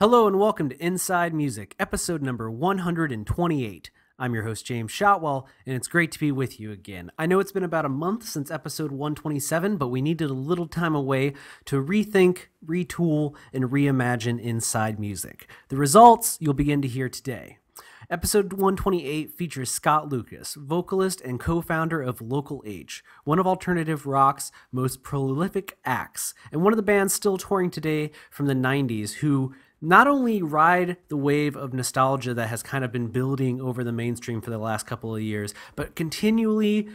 Hello and welcome to Inside Music, episode number 128. I'm your host, James Shotwell, and it's great to be with you again. I know it's been about a month since episode 127, but we needed a little time away to rethink, retool, and reimagine Inside Music. The results you'll begin to hear today. Episode 128 features Scott Lucas, vocalist and co-founder of Local H, one of alternative rock's most prolific acts, and one of the bands still touring today from the 90s who not only ride the wave of nostalgia that has kind of been building over the mainstream for the last couple of years, but continually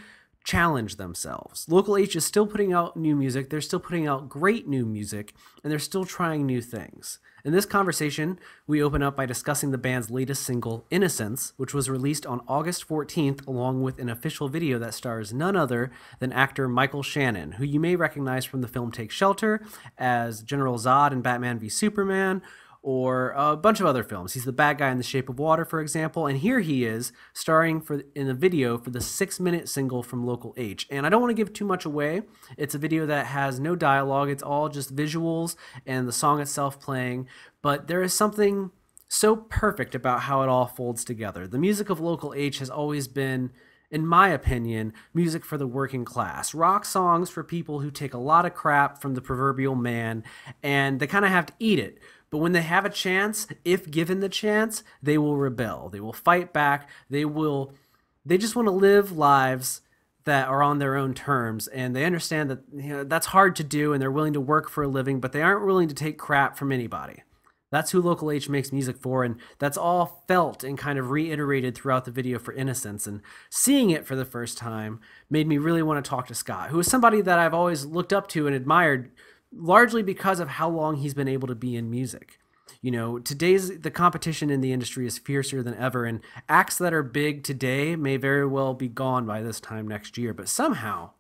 challenge themselves. Local H is still putting out new music, they're still putting out great new music, and they're still trying new things. In this conversation, we open up by discussing the band's latest single, Innocence, which was released on August 14th, along with an official video that stars none other than actor Michael Shannon, who you may recognize from the film Take Shelter as General Zod in Batman v Superman, or a bunch of other films. He's the bad guy in The Shape of Water, for example, and here he is starring in a video for the 6-minute single from Local H. And I don't want to give too much away. It's a video that has no dialogue. It's all just visuals and the song itself playing, but there is something so perfect about how it all folds together. The music of Local H has always been, in my opinion, music for the working class. Rock songs for people who take a lot of crap from the proverbial man, and they kind of have to eat it. But when they have a chance, if given the chance, they will rebel. They will fight back. They just want to live lives that are on their own terms, and they understand that that's hard to do, and they're willing to work for a living, but they aren't willing to take crap from anybody. That's who Local H makes music for, and that's all felt and kind of reiterated throughout the video for Innocence. And seeing it for the first time made me really want to talk to Scott, who is somebody that I've always looked up to and admired, largely because of how long he's been able to be in music. You know, the competition in the industry is fiercer than ever, and acts that are big today may very well be gone by this time next year. But somehow,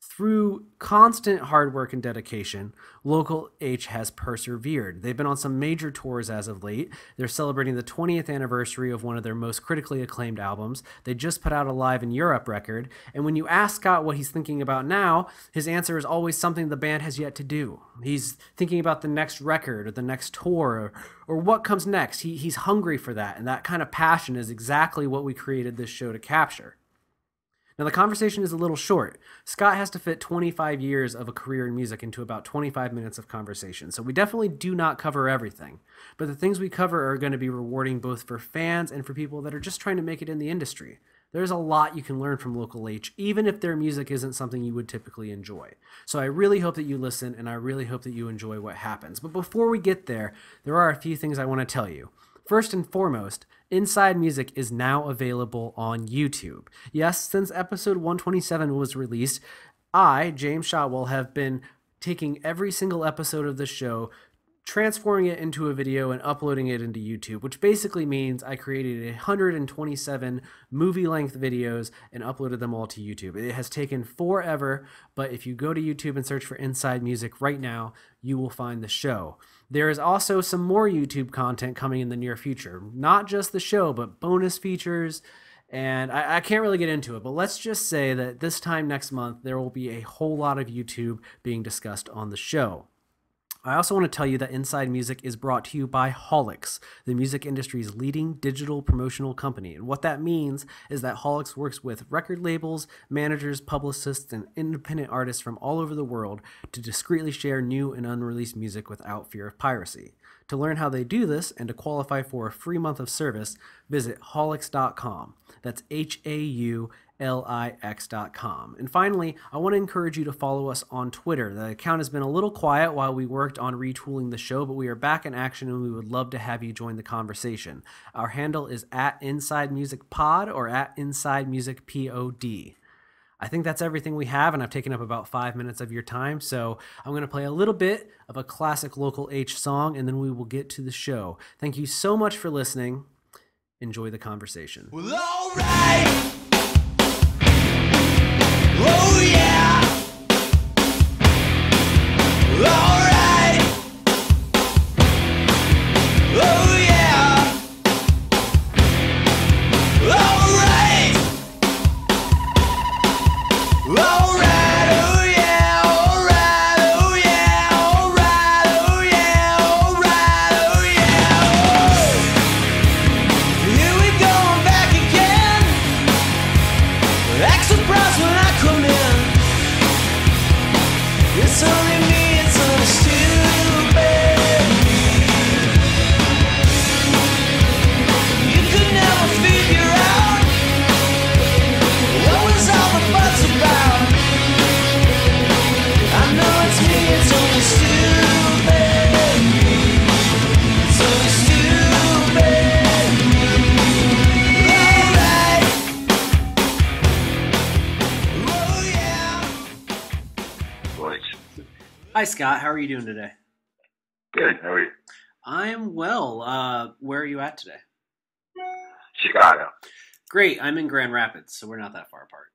through constant hard work and dedication, Local H has persevered. They've been on some major tours as of late. They're celebrating the 20th anniversary of one of their most critically acclaimed albums. They just put out a Live in Europe record. And when you ask Scott what he's thinking about now, his answer is always something the band has yet to do. He's thinking about the next record or the next tour or what comes next. He's hungry for that. And that kind of passion is exactly what we created this show to capture. Now, the conversation is a little short. Scott has to fit 25 years of a career in music into about 25 minutes of conversation, so we definitely do not cover everything. But the things we cover are going to be rewarding both for fans and for people that are just trying to make it in the industry. There's a lot you can learn from Local H, even if their music isn't something you would typically enjoy. So I really hope that you listen, and I really hope that you enjoy what happens. But before we get there are a few things I want to tell you. First and foremost, Inside Music is now available on YouTube. Yes, since episode 127 was released, I, James Shotwell, have been taking every single episode of the show, transforming it into a video and uploading it into YouTube, which basically means I created 127 movie-length videos and uploaded them all to YouTube. It has taken forever, but if you go to YouTube and search for Inside Music right now, you will find the show. There is also some more YouTube content coming in the near future. Not just the show, but bonus features, and I can't really get into it, but let's just say that this time next month, there will be a whole lot of YouTube being discussed on the show. I also want to tell you that Inside Music is brought to you by Holix, the music industry's leading digital promotional company. And what that means is that Holix works with record labels, managers, publicists, and independent artists from all over the world to discreetly share new and unreleased music without fear of piracy. To learn how they do this and to qualify for a free month of service, visit holix.com. That's HAULIX.com. And finally, I want to encourage you to follow us on Twitter. The account has been a little quiet while we worked on retooling the show, but we are back in action and we would love to have you join the conversation. Our handle is @InsideMusicPod or @InsideMusicPod. I think that's everything we have, and I've taken up about 5 minutes of your time, so I'm going to play a little bit of a classic Local H song, and then we will get to the show. Thank you so much for listening. Enjoy the conversation. Well, all right. Oh, yeah. All right. Oh, yeah. All right. All right. Oh, yeah. All right. Oh, yeah. All right. Oh, yeah. All right. Oh, yeah. Hi, Scott. How are you doing today? Good. How are you? I'm well. Where are you at today? Chicago. Great. I'm in Grand Rapids, so we're not that far apart.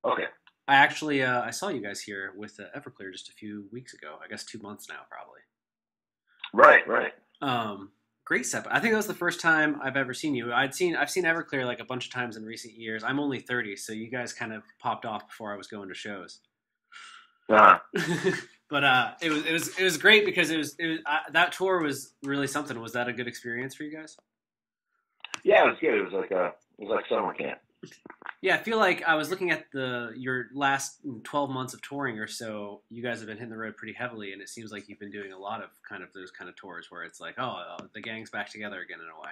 Okay. I actually I saw you guys here with Everclear just a few weeks ago. I guess 2 months now, probably. Right. Great step. I think that was the first time I've ever seen you. I've seen Everclear like a bunch of times in recent years. I'm only 30, so you guys kind of popped off before I was going to shows. Uh-huh. But it was great because that tour was really something. Was that a good experience for you guys? Yeah, it was good. It was like summer camp. Yeah, I feel like I was looking at your last 12 months of touring or so. You guys have been hitting the road pretty heavily, and it seems like you've been doing a lot of those kind of tours where it's like, the gang's back together again in a way.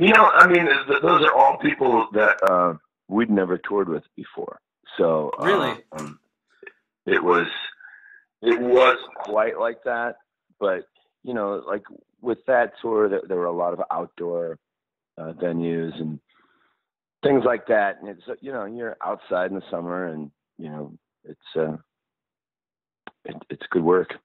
You know, I mean, those are all people that we'd never toured with before. So really, it was quite like that. But you know, like with that tour, there were a lot of outdoor venues and things like that, and it's you're outside in the summer, and it's good work.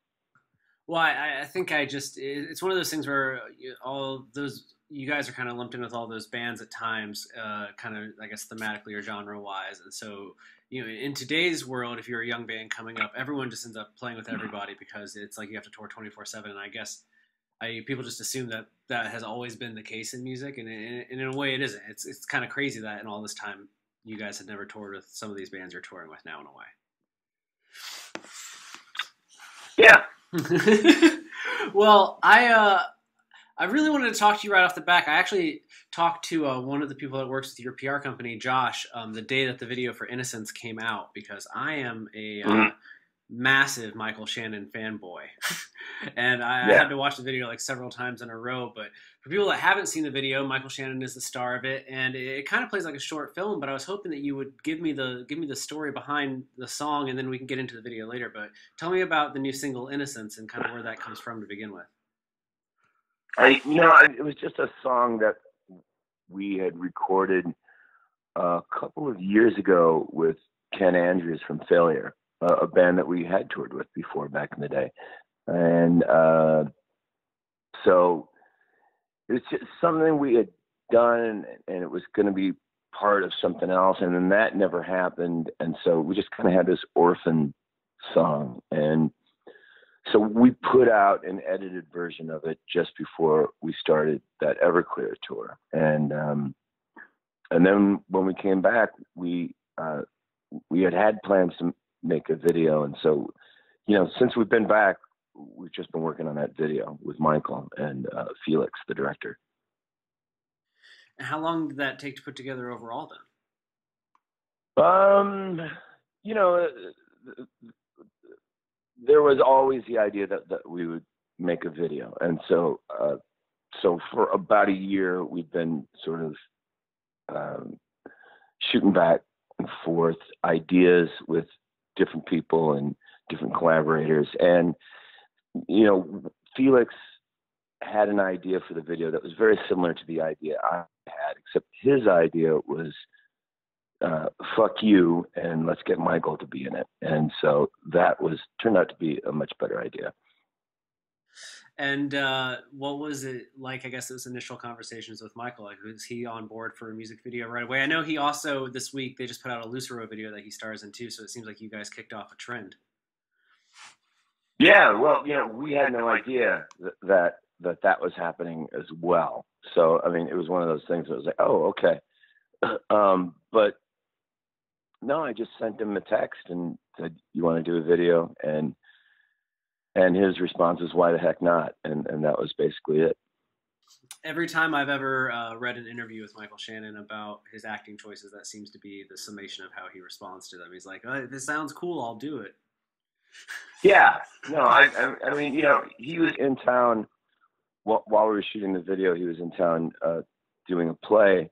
Well, I think it's one of those things where all those you guys are kind of lumped in with all those bands at times, kind of I guess thematically or genre wise, and so in today's world, if you're a young band coming up, everyone just ends up playing with everybody because it's like you have to tour 24/7, and I guess people just assume that has always been the case in music, and in a way it isn't. It's kind of crazy that in all this time you guys had never toured with some of these bands you're touring with now in a way. Yeah. Well, I really wanted to talk to you right off the back. I actually talked to one of the people that works with your PR company, Josh, the day that the video for Innocence came out, because I am a massive Michael Shannon fanboy. And I had to watch the video like several times in a row. But for people that haven't seen the video, Michael Shannon is the star of it, and it kind of plays like a short film. But I was hoping that you would give me the story behind the song, and then we can get into the video later. But tell me about the new single "Innocence" and kind of where that comes from to begin with. It was just a song that we had recorded a couple of years ago with Ken Andrews from Failure, a band that we had toured with before back in the day. And so it was just something we had done, and it was going to be part of something else, and then that never happened. And so we just kind of had this orphan song, and so we put out an edited version of it just before we started that Everclear tour. And then when we came back, we had plans to make a video, and so since we've been back, we've just been working on that video with Michael and Felix, the director. And how long did that take to put together overall then? There was always the idea that we would make a video. And so for about a year, we've been sort of shooting back and forth ideas with different people and different collaborators. And Felix had an idea for the video that was very similar to the idea I had, except his idea was fuck you and let's get Michael to be in it. And so that turned out to be a much better idea. And what was it like, I guess, those initial conversations with Michael? Like, was he on board for a music video right away? I know he also, this week, they just put out a Lucero video that he stars in too, so it seems like you guys kicked off a trend. Yeah, well, we had no idea that was happening as well. So, I mean, it was one of those things that was like, oh, okay. But no, I just sent him a text and said, you want to do a video? And his response was, why the heck not? And that was basically it. Every time I've ever read an interview with Michael Shannon about his acting choices, that seems to be the summation of how he responds to them. He's like, oh, this sounds cool, I'll do it. Yeah, no, I mean, he was in town while we were shooting the video. He was in town doing a play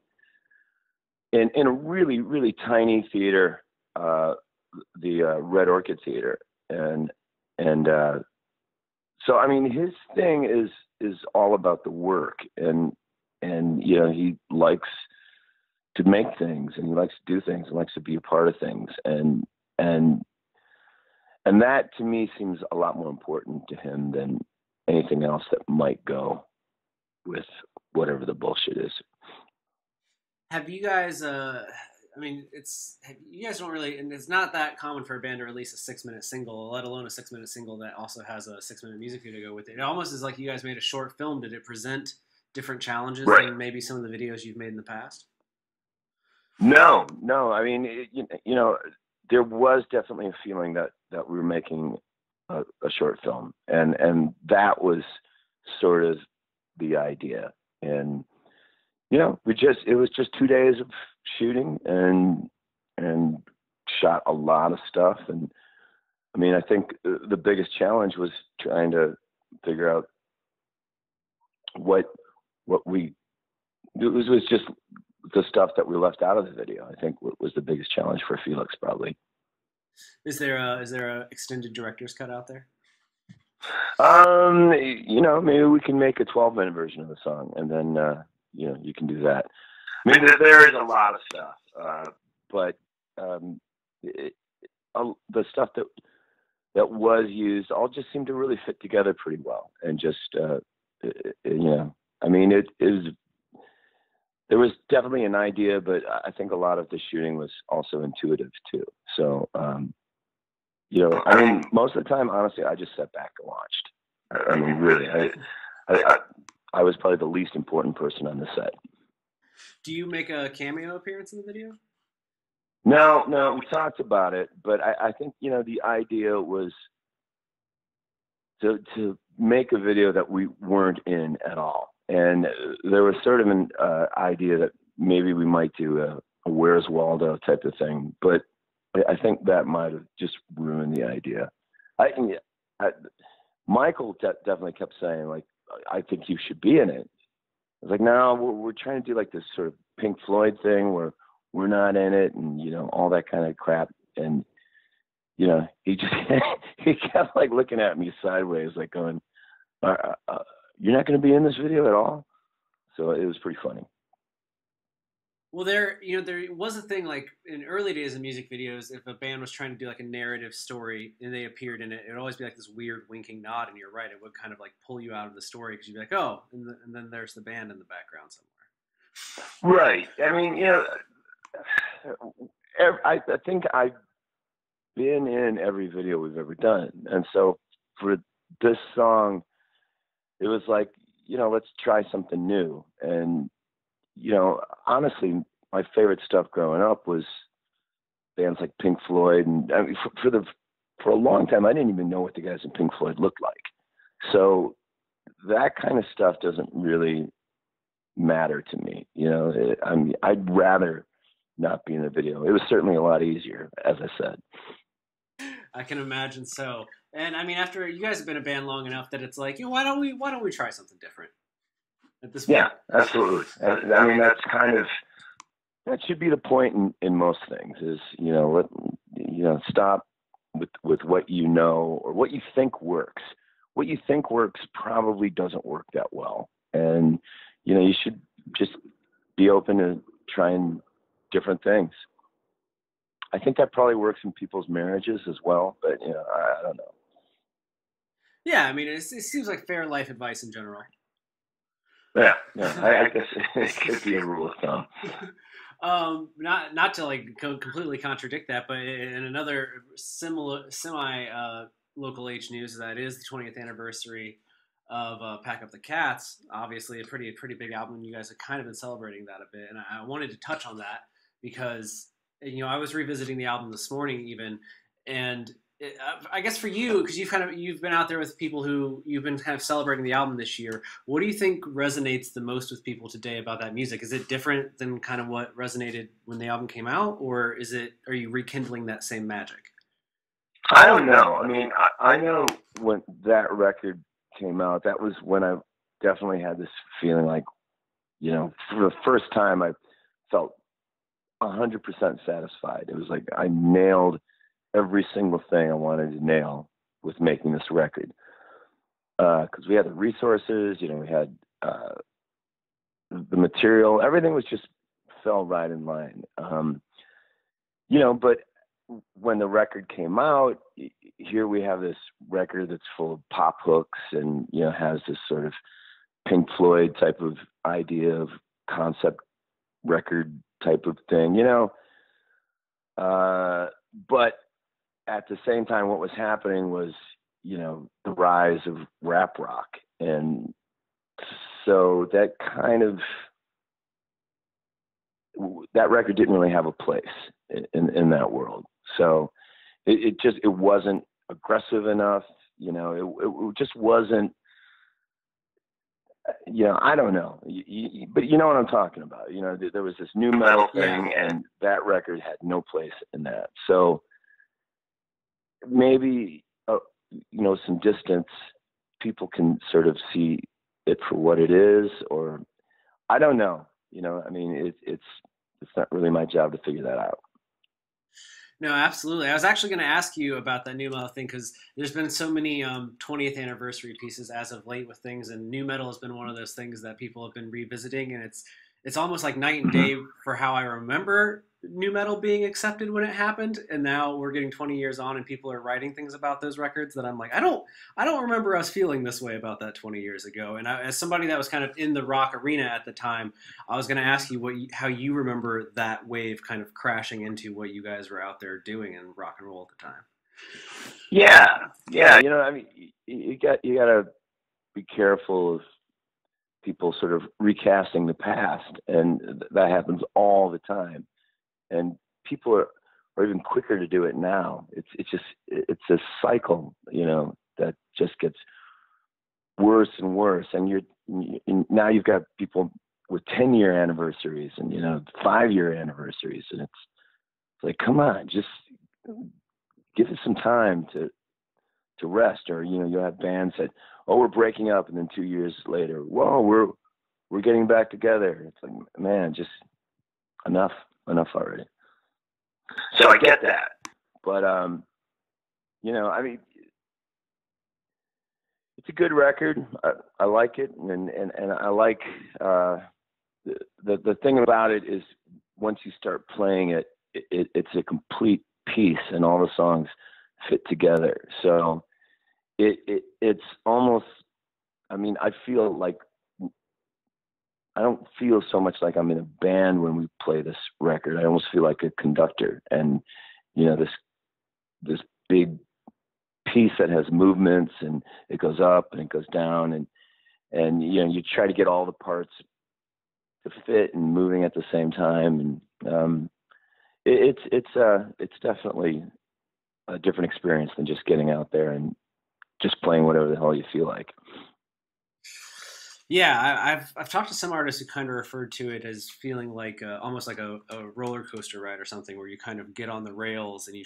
in a really, really tiny theater, the Red Orchid Theater, and so I mean, his thing is all about the work, and he likes to make things, and he likes to do things, and likes to be a part of things, and And that to me seems a lot more important to him than anything else that might go with whatever the bullshit is. Have you guys? I mean, you guys don't really, and it's not that common for a band to release a 6-minute single, let alone a 6-minute single that also has a 6-minute music video to go with it. It almost is like you guys made a short film. Did it present different challenges than maybe some of the videos you've made in the past? No. I mean, you know, there was definitely a feeling that we were making a short film, and that was sort of the idea. And you know, it was just 2 days of shooting and shot a lot of stuff. And I mean, I think the biggest challenge was trying to figure out what we, it was just the stuff that we left out of the video. I think was the biggest challenge for Felix, probably. Is there a extended director's cut out there? You know, maybe we can make a 12-minute version of the song, and then you know, you can do that. I mean, there is a lot of stuff, but the stuff that was used all just seemed to really fit together pretty well, and just you know, I mean, there was definitely an idea, but I think a lot of the shooting was also intuitive too. So, you know, I mean, most of the time, honestly, I just sat back and watched. I mean, really, I was probably the least important person on the set. Do you make a cameo appearance in the video? No, we talked about it, but I think, you know, the idea was to make a video that we weren't in at all. And there was sort of an idea that maybe we might do a Where's Waldo type of thing, but I think that might have just ruined the idea. Michael definitely kept saying, like, I think you should be in it. I was like, no, we're trying to do like this sort of Pink Floyd thing where we're not in it, and you know, all that kind of crap. And you know, he kept like looking at me sideways, like going, "You're not going to be in this video at all." So it was pretty funny. Well, there was a thing like in early days of music videos, if a band was trying to do like a narrative story and they appeared in it, it would always be like this weird winking nod, and you're right, it would kind of like pull you out of the story because you'd be like, oh, and then there's the band in the background somewhere. Right. I mean, you know, I think I've been in every video we've ever done, and so for this song, it was like, you know, let's try something new. And you know, honestly, my favorite stuff growing up was bands like Pink Floyd, and I mean, for a long time, I didn't even know what the guys in Pink Floyd looked like. So that kind of stuff doesn't really matter to me. You know, I mean, I'd rather not be in the video. It was certainly a lot easier, as I said. I can imagine so. And I mean, after you guys have been a band long enough that it's like, you know, why don't we try something different? At this point. Yeah, absolutely. I mean, that should be the point in most things. Is, you know, stop with what you know or what you think works. What you think works probably doesn't work that well, and you know, you should just be open to trying different things. I think that probably works in people's marriages as well, but you know, I don't know. Yeah, I mean, it seems like fair life advice in general. Yeah, I guess it could be a rule of thumb. Not to like completely contradict that, but in another semi local H news, that is the 20th anniversary of Pack Up the Cats. Obviously, a pretty big album. You guys have kind of been celebrating that a bit, and I wanted to touch on that because, you know, I was revisiting the album this morning even, and I guess for you, because you've been out there with people who you've been kind of celebrating the album this year. What do you think resonates the most with people today about that music? Is it different than kind of what resonated when the album came out, or are you rekindling that same magic? I don't know. I mean, I know when that record came out, that was when I definitely had this feeling like, you know, for the first time I felt 100% satisfied. It was like I nailed every single thing I wanted to nail with making this record. Because we had the resources, you know, we had the material, everything was just fell right in line. You know, but when the record came out, here we have this record that's full of pop hooks and, you know, has this sort of Pink Floyd type of idea of concept record type of thing, you know. But at the same time, what was happening was, you know, the rise of rap rock. And so that kind of, that record didn't really have a place in that world. So it wasn't aggressive enough, you know, it just wasn't, you know, I don't know, but you know what I'm talking about. You know, there was this new metal thing, and that record had no place in that. So maybe, you know, some distance, people can sort of see it for what it is, or I don't know. You know, I mean, it's not really my job to figure that out. No, absolutely. I was actually going to ask you about that new metal thing because there's been so many 20th anniversary pieces as of late with things, and new metal has been one of those things that people have been revisiting, and it's almost like night and day for how I remember new metal being accepted when it happened, and now we're getting 20 years on, and people are writing things about those records that I'm like, I don't remember us feeling this way about that 20 years ago. And as somebody that was kind of in the rock arena at the time, I was going to ask you how you remember that wave kind of crashing into what you guys were out there doing in rock and roll at the time. Yeah. You know, I mean, you got to be careful of people sort of recasting the past, and that happens all the time. And people are even quicker to do it now. It's a cycle, you know, that just gets worse and worse. And now you've got people with 10-year anniversaries and, you know, 5-year anniversaries, and it's like, come on, just give it some time to rest. Or, you know, you have bands that, oh, we're breaking up, and then 2 years later, whoa, we're getting back together. It's like, man, just enough already. So I get that, but you know, I mean, it's a good record. I like it, and I like the thing about it is once you start playing it, it's a complete piece, and all the songs fit together. So it's almost, I mean, I feel like I don't feel so much like I'm in a band when we play this record. I almost feel like a conductor, and, you know, this big piece that has movements, and it goes up and it goes down, and you know, you try to get all the parts to fit and moving at the same time. And it's definitely a different experience than just getting out there and just playing whatever the hell you feel like. Yeah, I've talked to some artists who kind of referred to it as feeling like almost like a roller coaster ride or something, where you kind of get on the rails and you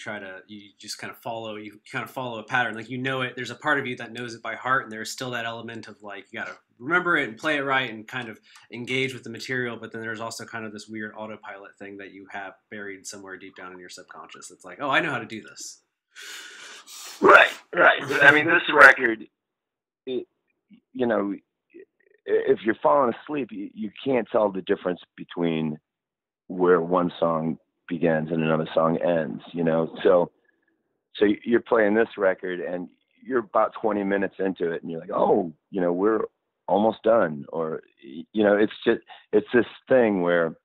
just kind of follow a pattern. Like, you know it. There's a part of you that knows it by heart, and there's still that element of like, you got to remember it and play it right and kind of engage with the material. But then there's also kind of this weird autopilot thing that you have buried somewhere deep down in your subconscious. It's like, oh, I know how to do this. Right. I mean, this record, you know, if you're falling asleep, you can't tell the difference between where one song begins and another song ends, you know? So you're playing this record and you're about 20 minutes into it and you're like, oh, you know, we're almost done. Or, you know, it's this thing where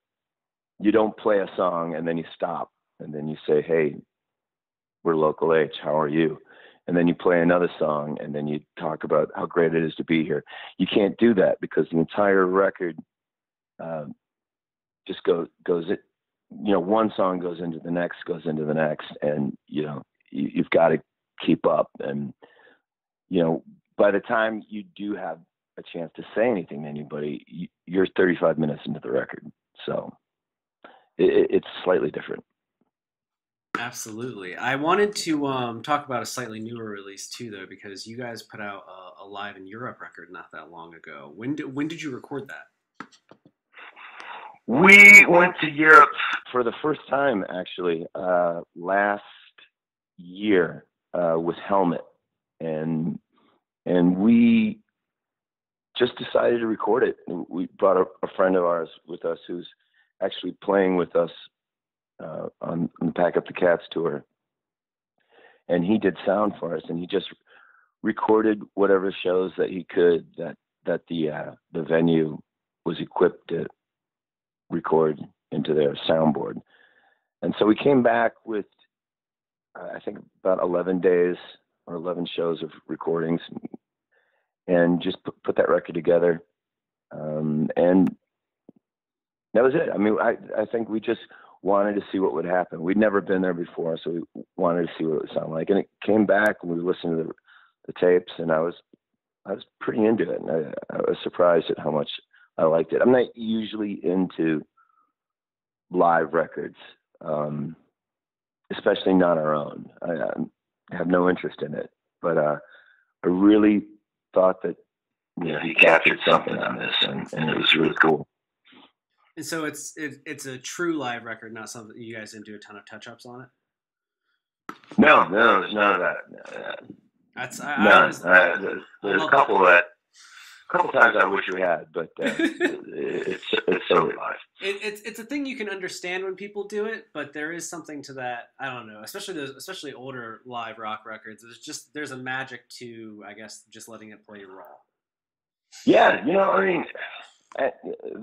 you don't play a song and then you stop and then you say, hey, we're Local H, how are you? And then you play another song, and then you talk about how great it is to be here. You can't do that because the entire record just goes. It, you know, one song goes into the next, and you know, you've got to keep up. And you know, by the time you do have a chance to say anything to anybody, you're 35 minutes into the record. So it's slightly different. Absolutely. I wanted to talk about a slightly newer release too, though, because you guys put out a Live in Europe record not that long ago. When did you record that? We went to Europe for the first time, actually, last year with Helmet, and we just decided to record it. We brought a friend of ours with us who's actually playing with us on the Pack Up the Cats tour, and he did sound for us, and he just recorded whatever shows that he could that the venue was equipped to record into their soundboard. And so we came back with I think about 11 days or 11 shows of recordings, and just put that record together. And that was it. I mean, I think we just wanted to see what would happen. We'd never been there before, so we wanted to see what it would sound like. And it came back, and we listened to the tapes, and I was pretty into it. And I was surprised at how much I liked it. I'm not usually into live records, especially not our own. I have no interest in it, but I really thought that he captured something on this, and it was really cool. And so it's a true live record, not something you guys didn't do a ton of touch-ups on it? No, none of that. That's none. There's a couple times I wish we had, but it's so live. It's a thing you can understand when people do it, but there is something to that. I don't know, especially older live rock records. There's a magic to, I guess, just letting it play raw. Yeah, I mean,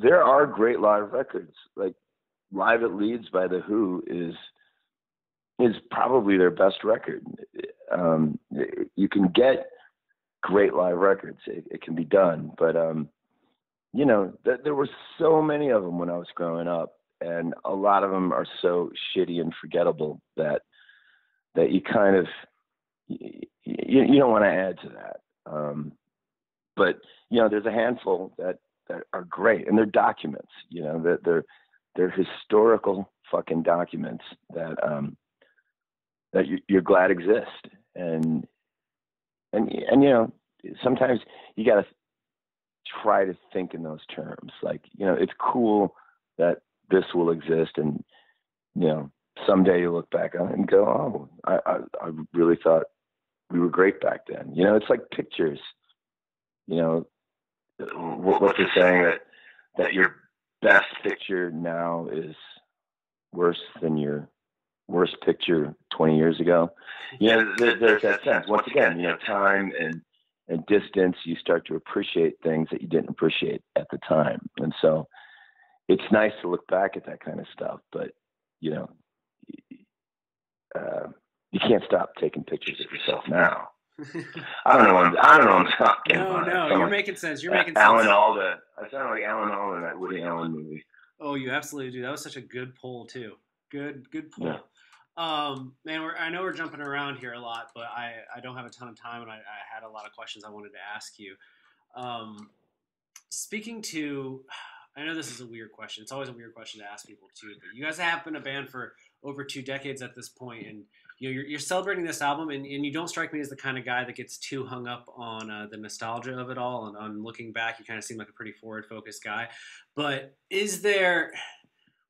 there are great live records. Like Live at Leeds by The Who is probably their best record. You can get great live records. It can be done, but there were so many of them when I was growing up, and a lot of them are so shitty and forgettable that you kind of you don't want to add to that. But there's a handful that are great, and they're documents. That they're historical fucking documents that you're glad exist, and sometimes you got to try to think in those terms. Like, it's cool that this will exist, and someday you look back on it and go, oh, I really thought we were great back then. It's like pictures. What's the saying that your best picture now is worse than your worst picture 20 years ago? There's that sense. Once again, time and distance, you start to appreciate things that you didn't appreciate at the time. And so it's nice to look back at that kind of stuff, but you can't stop taking pictures of yourself now. I don't know what I'm talking about. No, you're making sense. Alan Alda. I sound like Alan Alda in that Woody Allen movie. Oh, you absolutely do. That was such a good pull too. Good pull. Yeah. Man, I know we're jumping around here a lot, but I don't have a ton of time, and I had a lot of questions I wanted to ask you. Speaking to, I know this is a weird question. It's always a weird question to ask people too, but you guys have been a band for over 2 decades at this point, and you're celebrating this album, and you don't strike me as the kind of guy that gets too hung up on the nostalgia of it all, and on looking back, you kind of seem like a pretty forward-focused guy. But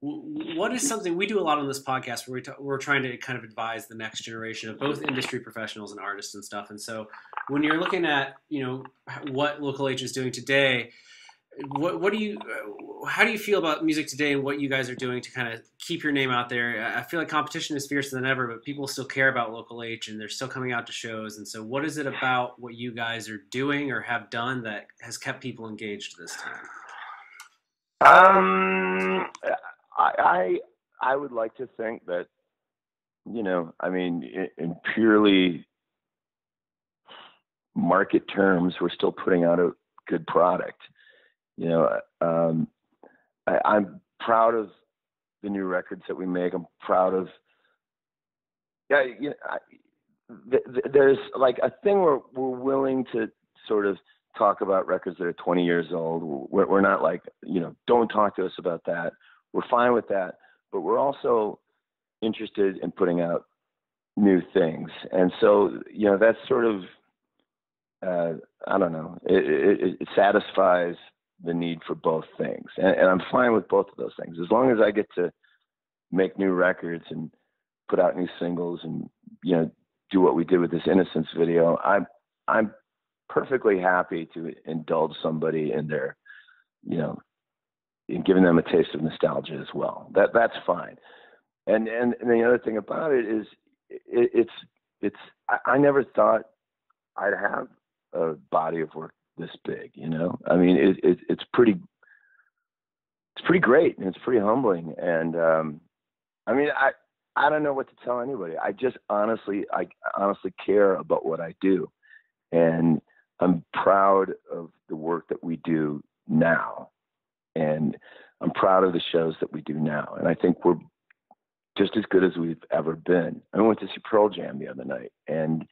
what is something we do a lot on this podcast where we're trying to kind of advise the next generation of both industry professionals and artists and stuff. And so when you're looking at, what Local H is doing today, how do you feel about music today and what you guys are doing to kind of keep your name out there? I feel like competition is fiercer than ever, but people still care about Local H and they're still coming out to shows. And so what is it about what you guys are doing or have done that has kept people engaged this time? I would like to think that, in purely market terms, we're still putting out a good product. I'm proud of the new records that we make. I'm proud of, there's like a thing where we're willing to sort of talk about records that are 20 years old. We're not like, don't talk to us about that. We're fine with that, but we're also interested in putting out new things. And so, that's sort of, I don't know, it satisfies the need for both things. And I'm fine with both of those things. As long as I get to make new records and put out new singles and, do what we did with this Innocence video, I'm perfectly happy to indulge somebody in their, in giving them a taste of nostalgia as well. That's fine. And the other thing about it is I never thought I'd have a body of work this big, you know. I mean, it's pretty great, and it's pretty humbling. And I mean, I don't know what to tell anybody. I honestly care about what I do, and I'm proud of the work that we do now, and I'm proud of the shows that we do now. And I think we're just as good as we've ever been. I went to see Pearl Jam the other night, and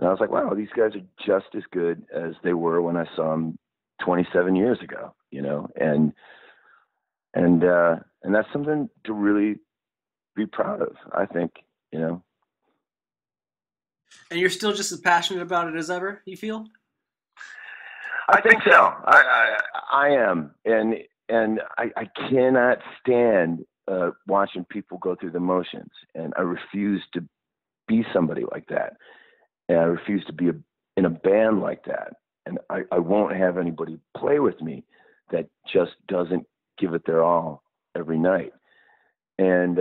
I was like, wow, these guys are just as good as they were when I saw them 27 years ago, you know, and that's something to really be proud of, I think, you know. And you're still just as passionate about it as ever, you feel? I think so. I am, and I cannot stand watching people go through the motions, and I refuse to be somebody like that, and I refuse to be in a band like that, and I won't have anybody play with me that just doesn't give it their all every night, and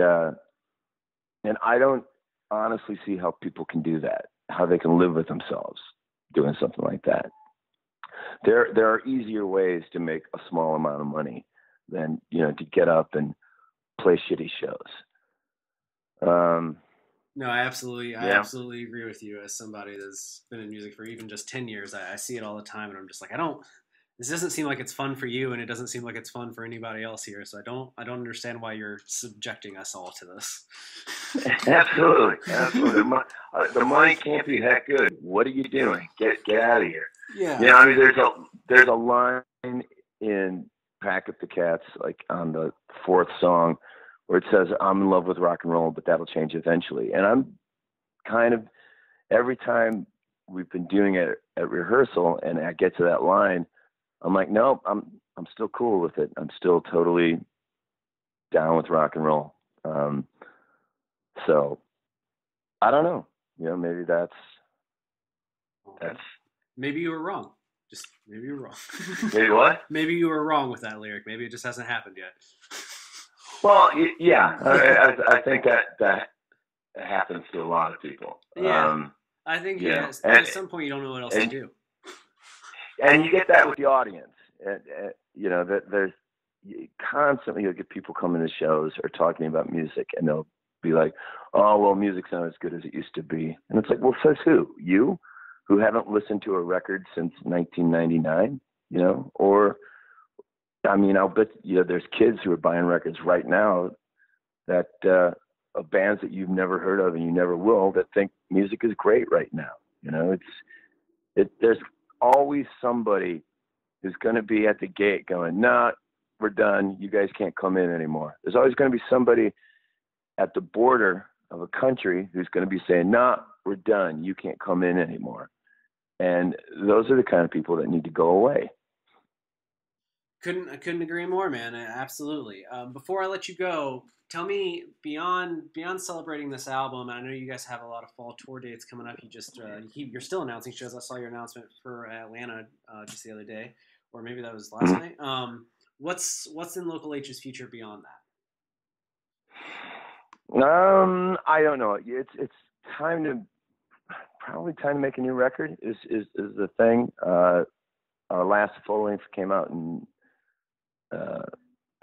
I don't honestly see how people can do that, how they can live with themselves doing something like that. There are easier ways to make a small amount of money than, you know, to get up and play shitty shows. No, I absolutely agree with you. As somebody that's been in music for even just 10 years, I see it all the time, and I'm just like, this doesn't seem like it's fun for you, and it doesn't seem like it's fun for anybody else here. So I don't understand why you're subjecting us all to this. Absolutely. The money can't be that good. What are you doing? Get out of here. Yeah. You know, I mean, there's a line in Pack Up the Cats, like on the fourth song, where it says, I'm in love with rock and roll, but that'll change eventually. And I'm kind of, every time we've been doing it at rehearsal and I get to that line, I'm like, nope, I'm still cool with it. I'm still totally down with rock and roll. So I don't know, you know, maybe that's. Maybe you were wrong. Just maybe you were wrong. Maybe what? Maybe you were wrong with that lyric. Maybe it just hasn't happened yet. Well, yeah, I think that happens to a lot of people. Yeah, I think at some point you don't know what else to do. And you get that with the audience. And, you know, that there's constantly, you'll get people coming to shows or talking about music, and they'll be like, oh, well, music's not as good as it used to be. And it's like, well, says who? You, who haven't listened to a record since 1999, you know? Or, I mean, I'll bet, you know, there's kids who are buying records right now that of bands that you've never heard of and you never will, that think music is great right now. You know, there's always somebody who's going to be at the gate going, nah, we're done. You guys can't come in anymore. There's always going to be somebody at the border of a country who's going to be saying, nah, we're done. You can't come in anymore. And those are the kind of people that need to go away. I couldn't agree more, man. Absolutely. Before I let you go, tell me, beyond celebrating this album, and I know you guys have a lot of fall tour dates coming up. You're still announcing shows. I saw your announcement for Atlanta just the other day, or maybe that was last night. What's in Local H's future beyond that? I don't know. It's probably time to make a new record is the thing. Our last full length came out in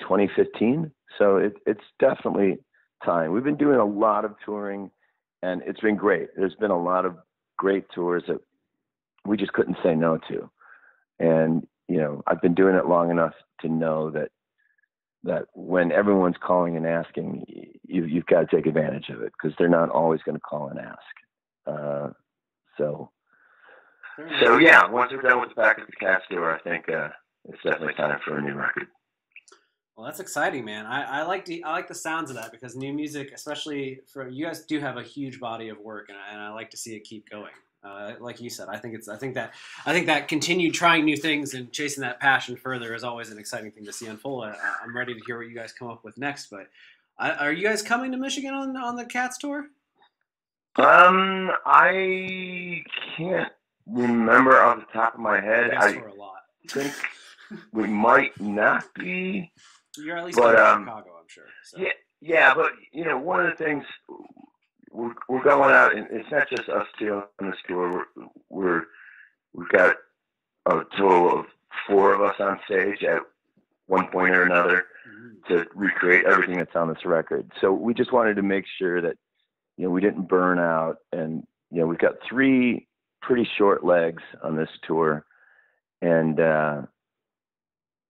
2015, so it's definitely time. We've been doing a lot of touring, and it's been great. There's been a lot of great tours that we just couldn't say no to, and you know, I've been doing it long enough to know that when everyone's calling and asking, you've got to take advantage of it, because they're not always going to call and ask. So yeah, once we're done with the Back of the Cats tour, I think it's definitely time for a new record. Well, that's exciting, man. I like the sounds of that, because new music, especially for you guys, do have a huge body of work, and I like to see it keep going. Like you said, I think that continued trying new things and chasing that passion further is always an exciting thing to see unfold. I'm ready to hear what you guys come up with next. But are you guys coming to Michigan on the Cats tour? I can't remember off the top of my head. I for a lot. think we might not be. You're at least in Chicago, I'm sure. So. Yeah, but you know, one of the things we're going out, and it's not just us two on this tour. We've got a total of 4 of us on stage at one point or another to recreate everything that's on this record. So we just wanted to make sure that, you know, we didn't burn out. And, you know, we've got 3 pretty short legs on this tour. And,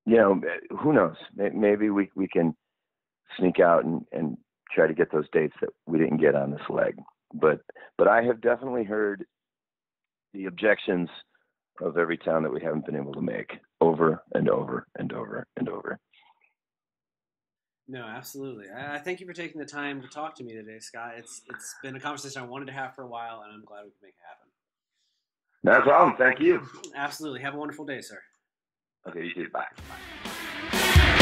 you know, who knows? Maybe we can sneak out and try to get those dates that we didn't get on this leg. But I have definitely heard the objections of every town that we haven't been able to make over and over and over and over. No, absolutely. I thank you for taking the time to talk to me today, Scott. It's been a conversation I wanted to have for a while, and I'm glad we can make it happen. No problem. Thank you. Absolutely. Have a wonderful day, sir. Okay, you too. Bye. Bye.